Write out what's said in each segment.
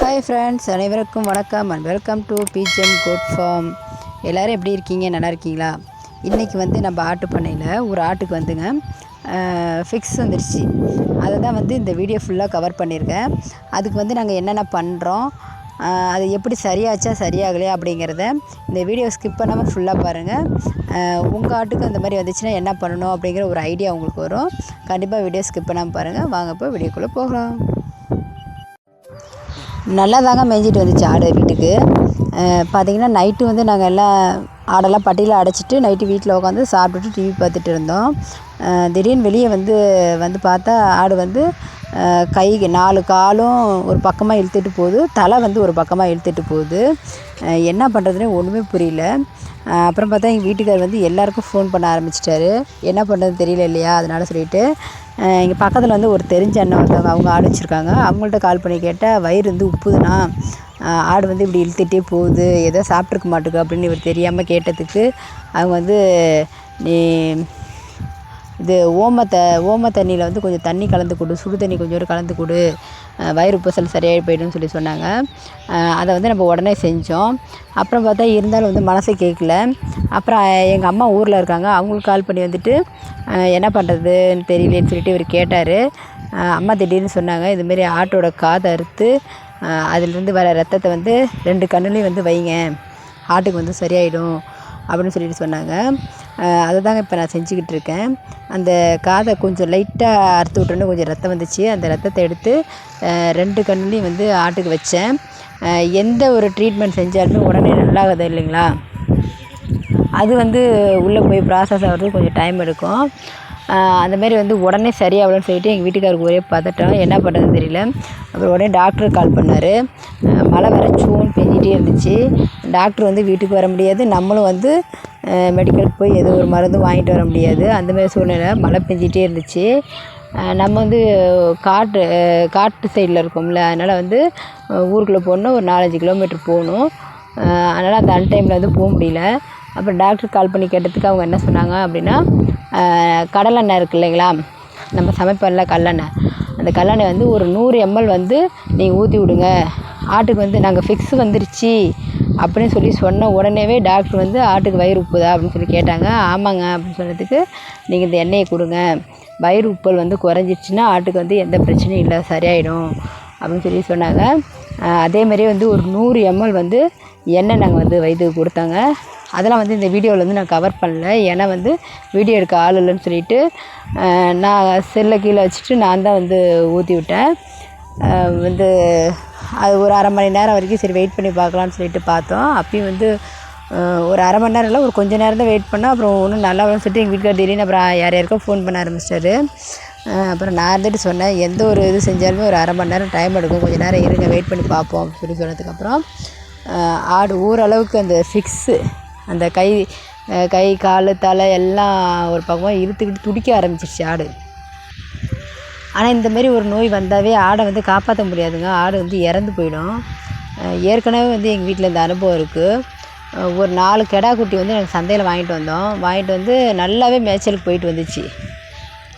Hi friends, அனைவருக்கும் வணக்கம் and welcome to BGM goat farm. எல்லோரும் எப்படி இருக்கீங்க? நல்லா இருக்கீங்களா? இன்றைக்கி வந்து நம்ம ஆட்டு பண்ணையில் ஒரு ஆட்டுக்கு வந்துங்க ஃபிக்ஸ் வந்துடுச்சு. அதை தான் வந்து இந்த வீடியோ ஃபுல்லாக கவர் பண்ணியிருக்கேன். அதுக்கு வந்து நாங்கள் என்னென்ன பண்ணுறோம், அது எப்படி சரியாச்சா சரியாகலையா அப்படிங்கிறத இந்த வீடியோ ஸ்கிப் பண்ணாமல் ஃபுல்லாக பாருங்கள். உங்கள் ஆட்டுக்கு அந்த மாதிரி வந்துச்சுன்னா என்ன பண்ணணும் அப்படிங்கிற ஒரு ஐடியா உங்களுக்கு வரும். கண்டிப்பாக வீடியோ ஸ்கிப் பண்ணாமல் பாருங்கள். வாங்க இப்போ வீடியோக்குள்ளே போகலாம். நல்லா தாங்க மேய்ஞ்சிட்டு வந்துச்சு ஆடு வீட்டுக்கு. பார்த்திங்கன்னா நைட்டு வந்து நாங்கள் எல்லாம் ஆடெல்லாம் பட்டியில் அடைச்சிட்டு நைட்டு வீட்டில் உட்காந்து சாப்பிட்டுட்டு டிவி பார்த்துட்டு இருந்தோம். திடீர்னு வெளியே வந்து பார்த்தா ஆடு வந்து கை 4 காலும் ஒரு பக்கமாக இழுத்துட்டு போகுது, தலை வந்து ஒரு பக்கமாக இழுத்துட்டு போகுது. என்ன பண்ணுறதுனே ஒன்றுமே புரியல. அப்புறம் பார்த்தா எங்கள் வீட்டுக்கார் வந்து எல்லாேருக்கும் ஃபோன் பண்ண ஆரம்பிச்சிட்டாரு. என்ன பண்ணுறது தெரியல இல்லையா, அதனால் சொல்லிவிட்டு இங்கே பக்கத்தில் வந்து ஒரு தெரிஞ்ச அண்ணன் ஒருத்தவங்க அவங்க ஆடு வச்சுருக்காங்க. அவங்கள்ட்ட கால் பண்ணி கேட்டால் வயிறு வந்து உப்புதுண்ணா, ஆடு வந்து இப்படி இழுத்துகிட்டே போகுது, ஏதோ சாப்பிட்ருக்க மாட்டுக்கு அப்படின்னு இவர் தெரியாமல் கேட்டதுக்கு அவங்க வந்து நீ இது ஓம தண்ணியில் வந்து கொஞ்சம் தண்ணி கலந்து கொடு, சுடு தண்ணி கொஞ்சோண்டு கலந்து கொடு, வயிறு உப்பசல் சரியாகி போய்டுன்னு சொல்லி சொன்னாங்க. அதை வந்து நம்ம உடனே செஞ்சோம். அப்புறம் பார்த்தா இருந்தாலும் வந்து மனசை கேட்கல. அப்புறம் எங்கள் அம்மா ஊரில் இருக்காங்க, அவங்களுக்கு கால் பண்ணி வந்துட்டு என்ன பண்ணுறதுன்னு தெரியலேன்னு சொல்லிட்டு இவர் கேட்டார். அம்மா திடீர்னு சொன்னாங்க, இதுமாரி ஆட்டோட காதை அறுத்து அதிலிருந்து வர ரத்தத்தை வந்து 2 கண்ணுலேயும் வந்து வைங்க, ஆட்டுக்கு வந்து சரியாயிடும் அப்படின்னு சொல்லிட்டு சொன்னாங்க. அதை தாங்க இப்போ நான் செஞ்சுக்கிட்டு இருக்கேன். அந்த காதை கொஞ்சம் லைட்டாக அறுத்து விட்டோன்னே கொஞ்சம் ரத்தம் வந்துச்சு. அந்த ரத்தத்தை எடுத்து 2 கண்ணுலேயும் வந்து ஆட்டுக்கு வச்சேன். எந்த ஒரு ட்ரீட்மெண்ட் செஞ்சாலுமே உடனே நல்லாகுது இல்லைங்களா, அது வந்து உள்ளே போய் ப்ராசஸ் ஆகிறதுக்கு கொஞ்சம் டைம் எடுக்கும். அந்தமாரி வந்து உடனே சரியாகலன்னு சொல்லிட்டு எங்கள் வீட்டுக்காருக்கு ஒரே பதட்டம், என்ன பண்ணுறதுன்னு தெரியல. அப்புறம் உடனே டாக்டருக்கு கால் பண்ணார். மழை வேறு சூன்னு பெஞ்சிட்டே இருந்துச்சு. டாக்டர் வந்து வீட்டுக்கு வர முடியாது, நம்மளும் வந்து மெடிக்கலுக்கு போய் ஏதோ ஒரு மருந்து வாங்கிட்டு வர முடியாது. அந்தமாரி சூழ்நிலை, மழை பெஞ்சிட்டே இருந்துச்சு. நம்ம வந்து காட்டு சைடில் இருக்கோம்ல, அதனால் வந்து ஊருக்குள்ளே போகணுன்னா ஒரு 4-5 கிலோமீட்டர் போகணும். அதனால் அந்த அன்டைமில் வந்து போக முடியல. அப்புறம் டாக்டர் கால் பண்ணி கேட்டதுக்கு அவங்க என்ன சொன்னாங்க அப்படின்னா, கடலெண்ணெய் இருக்குது இல்லைங்களா, நம்ம சமைப்போம்ல கடலெண்ணெய், அந்த கடலெண்ணெய் வந்து ஒரு 100 ml வந்து நீங்கள் ஊற்றி விடுங்க, ஆட்டுக்கு வந்து நாங்கள் ஃபிக்ஸ் வந்துருச்சு அப்படின்னு சொல்லி சொன்ன உடனேவே டாக்டர் வந்து ஆட்டுக்கு வயிறு உப்புதா அப்படின்னு சொல்லி கேட்டாங்க. ஆமாங்க அப்படின்னு சொன்னதுக்கு, நீங்கள் இந்த எண்ணெயை கொடுங்க, வயிறு உப்பல் வந்து குறைஞ்சிடுச்சின்னா ஆட்டுக்கு வந்து எந்த பிரச்சனையும் இல்லை, சரியாயிடும் அப்படின்னு சொல்லி சொன்னாங்க. அதேமாதிரி வந்து ஒரு 100 ml வந்து எண்ணெய் நாங்கள் வந்து வயிற்றுக்கு கொடுத்தாங்க. அதெல்லாம் வந்து இந்த வீடியோவில் வந்து நான் கவர் பண்ணல, ஏன்னா வந்து வீடியோ எடுக்க ஆள் இல்லைன்னு சொல்லிவிட்டு நான் செல்லை கீழே வச்சுட்டு நான் தான் வந்து ஊற்றி விட்டேன். வந்து அது ஒரு அரை மணி நேரம் வரைக்கும் சரி வெயிட் பண்ணி பார்க்கலான்னு சொல்லிட்டு பார்த்தோம். அப்பயும் வந்து ஒரு அரை மணி நேரம் இல்லை, ஒரு கொஞ்சம் நேரம் தான் வெயிட் பண்ணோம். அப்புறம் ஒன்றும் நல்லா சொல்லிட்டு எங்கள் வீட்டுக்கார் திடீர்னு அப்புறம் யாருக்கோ ஃபோன் பண்ண ஆரம்பிச்சிட்டாரு. அப்புறம் நான் இருந்துட்டு சொன்னேன், எந்த ஒரு இது செஞ்சாலுமே ஒரு அரை மணி நேரம் டைம் எடுக்கும், கொஞ்சம் நேரம் இருங்க, வெயிட் பண்ணி பார்ப்போம் அப்படின்னு சொல்லி சொன்னதுக்கப்புறம் ஆடு ஓரளவுக்கு அந்த ஃபிக்ஸு, அந்த கை கால் தலை எல்லாம் ஒரு பக்கமாக இழுத்துக்கிட்டு துடிக்க ஆரம்பிச்சிருச்சு ஆடு. ஆனால் இந்தமாரி ஒரு நோய் வந்தாவே ஆடை வந்து காப்பாற்ற முடியாதுங்க, ஆடு வந்து இறந்து போயிடும். ஏற்கனவே வந்து எங்கள் வீட்டில் இந்த அனுபவம் இருக்குது. ஒரு 4 கெடா குட்டி வந்து நாங்கள் சந்தையில் வாங்கிட்டு வந்து நல்லாவே மேய்ச்சலுக்கு போயிட்டு வந்துச்சு.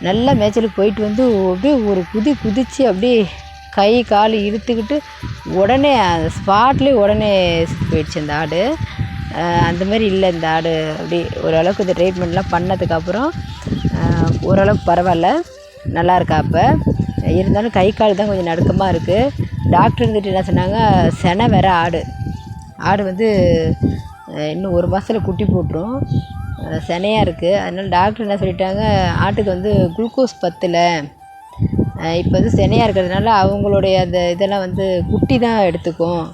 நல்லா மேய்ச்சலுக்கு போயிட்டு வந்து அப்படியே ஒரு குதிச்சு அப்படியே கை கால் இழுத்துக்கிட்டு உடனே அந்த ஸ்பாட்லேயே உடனே செத்து போயிடுச்சு அந்த ஆடு. அந்தமாரி இல்லை இந்த ஆடு. அப்படி ஓரளவுக்கு இந்த ட்ரீட்மெண்ட்லாம் பண்ணதுக்கப்புறம் ஓரளவுக்கு பரவாயில்ல, நல்லா இருக்கா. அப்போ இருந்தாலும் கை கால் தான் கொஞ்சம் நடுக்கமாக இருக்குது. டாக்டர் இருந்துட்டு என்ன சொன்னாங்க, செனை வேறு ஆடு வந்து இன்னும் 1 மாதத்தில் குட்டி போட்டுரும், செனையாக இருக்குது. அதனால் டாக்டர் என்ன சொல்லிட்டாங்க, ஆட்டுக்கு வந்து குளுக்கோஸ் பத்தலை, இப்போ வந்து செனையாக இருக்கிறதுனால அவங்களுடைய அந்த இதெல்லாம் வந்து குட்டி தான் எடுத்துக்கும்,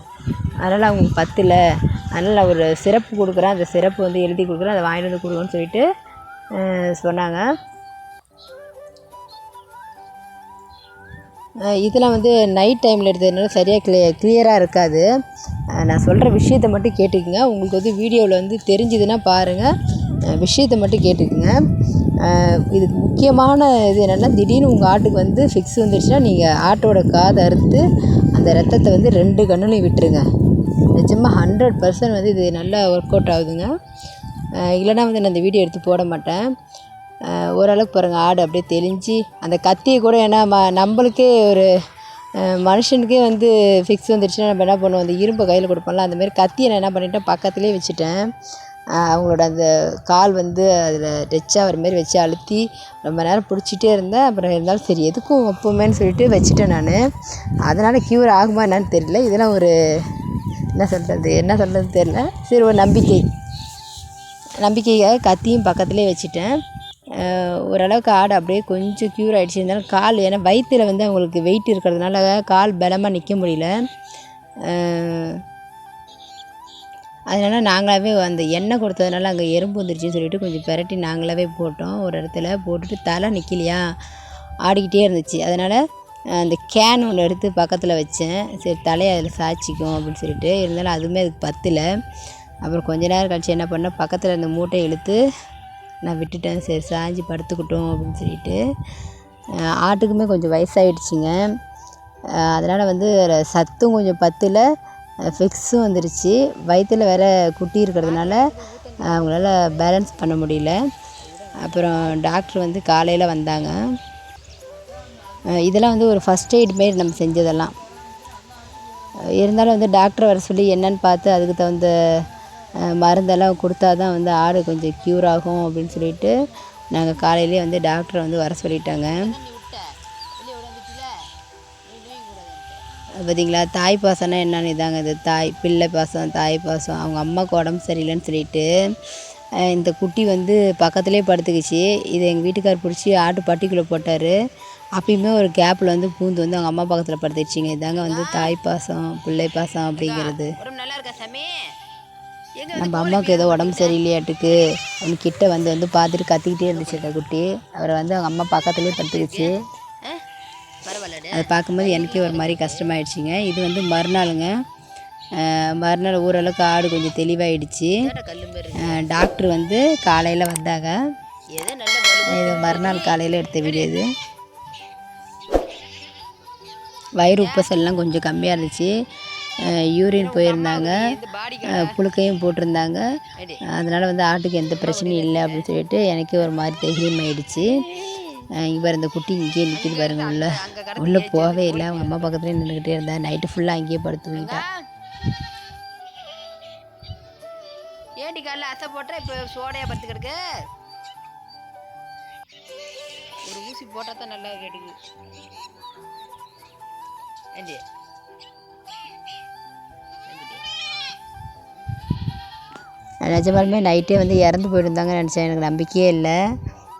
அதனால் அவங்களுக்கு பத்தலை, அதனால் நான் ஒரு சிரப்பு கொடுக்குறேன், அந்த சிரப்பு வந்து எழுதி கொடுக்குறேன், அதை வாங்கிட்டு வந்து கொடுங்கன்னு சொல்லிட்டு சொன்னாங்க. இதெல்லாம் வந்து நைட் டைமில் எடுத்ததுனால சரியாக கிளியராக இருக்காது. நான் சொல்கிற விஷயத்தை மட்டும் கேட்டுக்குங்க. உங்களுக்கு வந்து வீடியோவில் வந்து தெரிஞ்சுதுன்னா பாருங்கள், விஷயத்தை மட்டும் கேட்டுக்குங்க. இதுக்கு முக்கியமான இது என்னென்னா, திடீர்னு உங்கள் ஆட்டுக்கு வந்து ஃபிக்ஸ் வந்துடுச்சுன்னா நீங்கள் ஆட்டோட காதை அறுத்து அந்த ரத்தத்தை வந்து 2 கண்ணுலையும் விட்டுருங்க. நிஜமாக 100% வந்து இது நல்லா ஒர்க் அவுட் ஆகுதுங்க. இல்லைனா வந்து நான் இந்த வீடியோ எடுத்து போட மாட்டேன். ஓரளவுக்கு பாருங்கள் ஆடு அப்படியே தெளிஞ்சு அந்த கத்தியை கூட, ஏன்னா நம்மளுக்கே ஒரு மனுஷனுக்கே வந்து ஃபிக்ஸ் வந்துடுச்சுன்னா நம்ம என்ன பண்ணுவோம், அந்த இரும்பை கையில் கொடுப்போம்ல, அந்தமாரி கத்தியை நான் என்ன பண்ணிட்டேன் பக்கத்துலேயே வச்சுட்டேன். அவங்களோட அந்த கால் வந்து அதில் டச் ஆகிற மாரி வச்சு அழுத்தி ரொம்ப நேரம் பிடிச்சிட்டே இருந்தேன். அப்புறம் இருந்தாலும் சரி எதுக்கும் ஒப்புமேன்னு சொல்லிட்டு வச்சுட்டேன் நான். அதனால் க்யூர் ஆகுமா என்னன்னு தெரியல. இதெல்லாம் ஒரு என்ன சொல்கிறது தெரியல. சரி ஒரு நம்பிக்கைக்காக கத்தியும் பக்கத்துலேயே வச்சுட்டேன். ஓரளவுக்கு ஆடு அப்படியே கொஞ்சம் க்யூர் ஆகிடுச்சு. இருந்தாலும் கால் ஏன்னா வயிற்றில் வந்து அவங்களுக்கு வெயிட் இருக்கிறதுனால கால் பலமாக நிற்க முடியல. அதனால் நாங்களாகவே அந்த எண்ணெய் கொடுத்ததுனால அங்கே எறும்பு வந்துருச்சுன்னு சொல்லிட்டு கொஞ்சம் பெரட்டி நாங்களாகவே போட்டோம். ஒரு இடத்துல போட்டுட்டு தலை நிற்கலையா, ஆடிக்கிட்டே இருந்துச்சு. அதனால் அந்த கேன் ஒன்று எடுத்து பக்கத்தில் வச்சேன். சரி தலையை அதில் சாய்ச்சிக்கும் அப்படின்னு சொல்லிட்டு. இருந்தாலும் அதுவுமே அதுக்கு பத்தலை. அப்புறம் கொஞ்ச நேரம் கழிச்சு என்ன பண்ணேன், பக்கத்தில் அந்த மூட்டையை இழுத்து நான் விட்டுட்டேன். சரி சாய்ஞ்சி படுத்துக்கிட்டோம் அப்படின்னு சொல்லிட்டு. ஆட்டுக்குமே கொஞ்சம் வயசாகிடுச்சிங்க. அதனால் வந்து சத்தும் கொஞ்சம் பத்தலை, ஃபிக்ஸும் வந்துருச்சு. வயிற்றில் வேறு குட்டி இருக்கிறதுனால அவங்களால பேலன்ஸ் பண்ண முடியல. அப்புறம் டாக்டர் வந்து காலையில் வந்தாங்க. இதெல்லாம் வந்து ஒரு ஃபஸ்ட் எய்ட் மாரி நம்ம செஞ்சதெல்லாம். இருந்தாலும் வந்து டாக்டரை வர சொல்லி என்னன்னு பார்த்து அதுக்கு தகுந்த மருந்தெல்லாம் கொடுத்தா தான் வந்து ஆடு கொஞ்சம் க்யூர் ஆகும் அப்படின்னு சொல்லிட்டு நாங்கள் காலையிலே வந்து டாக்டரை வந்து வர சொல்லிட்டாங்க. பார்த்தீங்களா, தாய் பாசம்னா என்னன்னு இதாங்க. இது பிள்ளை பாசம், தாய் பாசம். அவங்க அம்மாவுக்கு உடம்பு சரியில்லைன்னு சொல்லிட்டு இந்த குட்டி வந்து பக்கத்துலேயே படுத்துக்கிச்சு. இதை எங்கள் வீட்டுக்கார் பிடிச்சி ஆட்டு பட்டிக்குள்ளே போட்டார். அப்பயுமே ஒரு கேப்பில் வந்து பூந்து வந்து அவங்க அம்மா பக்கத்தில் படுத்துடுச்சிங்க. இதாங்க வந்து தாய் பாசம், பிள்ளை பாசம் அப்படிங்கிறது. நம்ம அம்மாவுக்கு ஏதோ உடம்பு சரியில்லையாட்டுக்கு அவங்க கிட்ட வந்து பார்த்துட்டு கத்திக்கிட்டே இருந்துச்சு அந்த குட்டி. அவரை வந்து அவங்க அம்மா பக்கத்துலேயே படுத்துக்கிச்சு. அதை பார்க்கும்போது எனக்கே ஒரு மாதிரி கஷ்டமாயிடுச்சிங்க. இது வந்து மறுநாளுங்க. மறுநாள் ஓரளவுக்கு ஆடு கொஞ்சம் தெளிவாயிடுச்சு. டாக்டர் வந்து காலையில் வந்தாங்க. இது மறுநாள் காலையில் எடுத்த வீடியோ இது. வயிறு உப்பசல்லாம் கொஞ்சம் கம்மியாக இருந்துச்சு. யூரின் போயிருந்தாங்க, புழுக்கையும் போட்டிருந்தாங்க. அதனால் வந்து ஆட்டுக்கு எந்த பிரச்சனையும் இல்லை அப்படின்னு சொல்லிட்டு எனக்கே ஒரு மாதிரி தைரியமாயிடுச்சு. இவர் இந்த குட்டி இங்கேயே நிற்கிது பாருங்க. உள்ளே போகவே இல்லை. அவங்க அம்மா பக்கத்துலேயே நின்றுக்கிட்டே இருந்தா. நைட்டு ஃபுல்லாக அங்கேயே படுத்துக்கிட்டா. ஏண்டி காலைல அசை போட்டால் இப்போ சோடையாக படுத்துக்கிடுக்கு. ஒரு ஊசி போட்டால் தான் நல்லா கேட்டுக்கு. ஏண்டி நிஜமாலுமே நைட்டே வந்து இறந்து போயிருந்தாங்கன்னு நினச்சேன். எனக்கு நம்பிக்கையே இல்லை.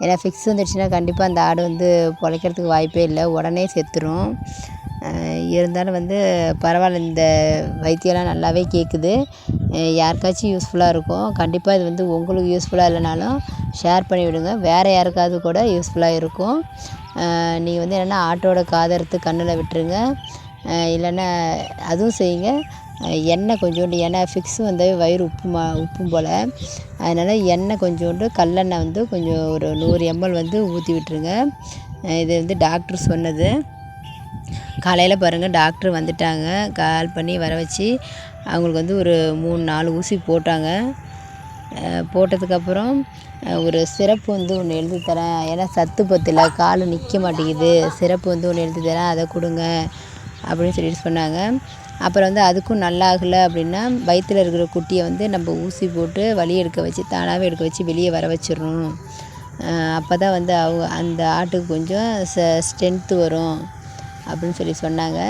ஏன்னா ஃபிக்ஸ் வந்துடுச்சுன்னா கண்டிப்பாக அந்த ஆடு வந்து பிழைக்கிறதுக்கு வாய்ப்பே இல்லை, உடனே செத்துரும். இருந்தாலும் வந்து பரவாயில்ல, இந்த வைத்தியம்லாம் நல்லாவே கேட்குது. யாருக்காச்சும் யூஸ்ஃபுல்லாக இருக்கும். கண்டிப்பாக இது வந்து உங்களுக்கு யூஸ்ஃபுல்லாக இல்லைனாலும் ஷேர் பண்ணி விடுங்க, வேறு யாருக்காவது கூட யூஸ்ஃபுல்லாக இருக்கும். நீங்கள் வந்து என்னென்னா ஆட்டோட காதறுத்து கண்ணில் விட்டுருங்க. இல்லைன்னா அதுவும் செய்யுங்க. எண்ணெய் கொஞ்சோண்டு, ஏன்னா ஃபிக்ஸ் வந்தாவே வயிறு உப்பும் போல். அதனால் எண்ணெய் கொஞ்சோண்டு கல்லெண்ணெய் வந்து கொஞ்சம் ஒரு 100 ml வந்து ஊற்றி விட்டுருங்க. இது வந்து டாக்டர் சொன்னது. காலையில் பாருங்கள் டாக்டர் வந்துட்டாங்க. கால் பண்ணி வர வச்சு அவங்களுக்கு வந்து ஒரு 3-4 ஊசி போட்டாங்க. போட்டதுக்கப்புறம் ஒரு சிரப்பு வந்து ஒன்று எழுதி தரேன், ஏன்னா சத்து பத்தில் கால் நிற்க மாட்டேங்குது, சிரப்பு வந்து ஒன்று எழுதி தரேன், அதை கொடுங்க அப்படின்னு சொல்லிட்டு சொன்னாங்க. அப்புறம் வந்து அதுக்கும் நல்லா ஆகலை அப்படின்னா வயிற்றில் இருக்கிற குட்டியை வந்து நம்ம ஊசி போட்டு வலி எடுக்க வச்சு தானாகவே எடுக்க வச்சு வெளியே வர வச்சிடணும். அப்போ தான் வந்து அந்த ஆட்டுக்கு கொஞ்சம் ஸ்ட்ரென்த்து வரும் அப்படின்னு சொல்லி சொன்னாங்க.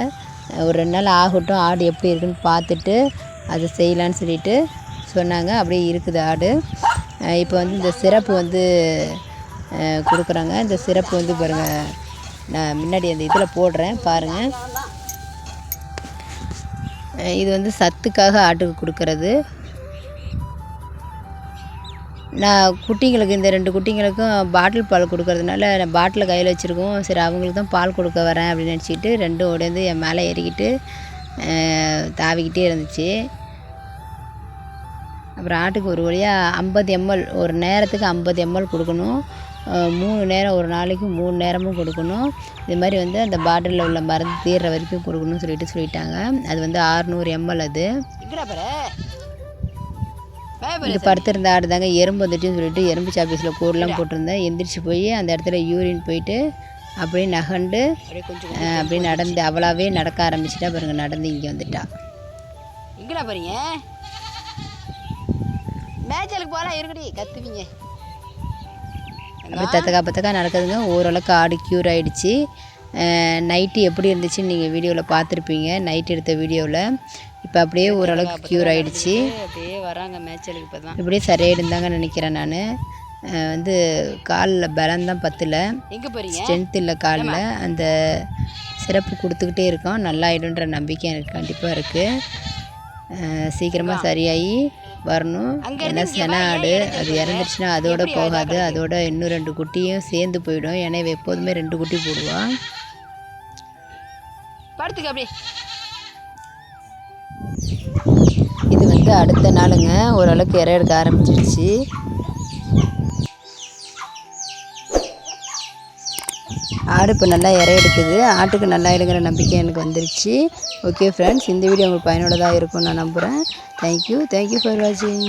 ஒரு 2 நாள் ஆகட்டும், ஆடு எப்படி இருக்குன்னு பார்த்துட்டு அதை செய்யலான்னு சொல்லிட்டு சொன்னாங்க. அப்படியே இருக்குது ஆடு. இப்போ வந்து இந்த சிரப்பு வந்து கொடுக்குறாங்க. இந்த சிரப்பு வந்து பாருங்கள், நான் முன்னாடி அந்த இதில் போடுறேன் பாருங்கள். இது வந்து சத்துக்காக ஆட்டுக்கு கொடுக்கறது. நான் குட்டிங்களுக்கு இந்த 2 குட்டிங்களுக்கும் பாட்டில் பால் கொடுக்கறதுனால நான் பாட்டிலை கையில் வச்சுருக்கோம். சரி அவங்களுக்கு தான் பால் கொடுக்க வரேன் அப்படின்னு நினச்சிக்கிட்டு 2 ஓடியாந்து என் மேலே ஏறிக்கிட்டு தாவிக்கிட்டே இருந்துச்சு. அப்புறம் ஆட்டுக்கு ஒரு வழியாக 50 ml ஒரு நேரத்துக்கு 50 ml கொடுக்கணும். 3 நேரம், ஒரு நாளைக்கு 3 நேரமும் கொடுக்கணும். இது மாதிரி வந்து அந்த பாட்டிலில் உள்ள மருந்து தீர்ற வரைக்கும் கொடுக்கணும்னு சொல்லிட்டாங்க. அது வந்து 600 ml. அது இது படுத்திருந்த ஆடு தாங்க. எறும்பு வந்துட்டுன்னு சொல்லிட்டு எறும்பு சாப்பீஸில் கோடெலாம் போட்டிருந்தேன். எந்திரிச்சு போய் அந்த இடத்துல யூரின் போயிட்டு அப்படியே நகண்டு அப்படியே நடந்து அவளாவே நடக்க ஆரம்பிச்சிட்டா பாருங்க. நடந்து இங்கே வந்துட்டா. எங்கடா பாருங்க மேய்ச்சலுக்கு போகலாம் இருக்கடி கத்துவீங்க. அப்படி தத்தக்கா நடக்குதுங்க. ஓரளவுக்கு ஆடு க்யூர் ஆகிடுச்சு. நைட்டு எப்படி இருந்துச்சுன்னு நீங்கள் வீடியோவில் பார்த்துருப்பீங்க, நைட் எடுத்த வீடியோவில். இப்போ அப்படியே ஓரளவுக்கு க்யூர் ஆகிடுச்சு. அப்படியே வராங்க மேய்ச்சலுக்கு. இப்போ தான் இப்படியே சரியாயிடுந்தாங்க நினைக்கிறேன். நான் வந்து காலில் பலம்தான் பத்தலை, எங்கே போகிறீங்க ஸ்ட்ரென்த் இல்லை காலில். அந்த சிறப்பு கொடுத்துக்கிட்டே இருக்கோம், நல்லாயிடுன்ற நம்பிக்கை எனக்கு கண்டிப்பாக இருக்குது. சீக்கிரமாக சரியாகி வரணும். ஏன்னா சென ஆடு அது இறந்துருச்சுன்னா அதோட போகாது, அதோட இன்னும் 2 குட்டியும் சேர்ந்து போயிடும். ஏன்னா இவ எப்போதுமே 2 குட்டி போடுவான். படுத்துக்க அப்படியே. இது வந்து அடுத்த நாளுங்க ஓரளவுக்கு இறை எடுக்க ஆரம்பிச்சிருச்சு. ஆடு இப்போ நல்லா இறை எடுக்குது. ஆட்டுக்கு நல்லா எடுக்கிற நம்பிக்கை எனக்கு வந்துருச்சு. ஓகே ஃப்ரெண்ட்ஸ், இந்த வீடியோ உங்களுக்கு பயனுள்ளதாக இருக்கும்னு நான் நம்புகிறேன். தேங்க்யூ ஃபார் வாட்சிங்.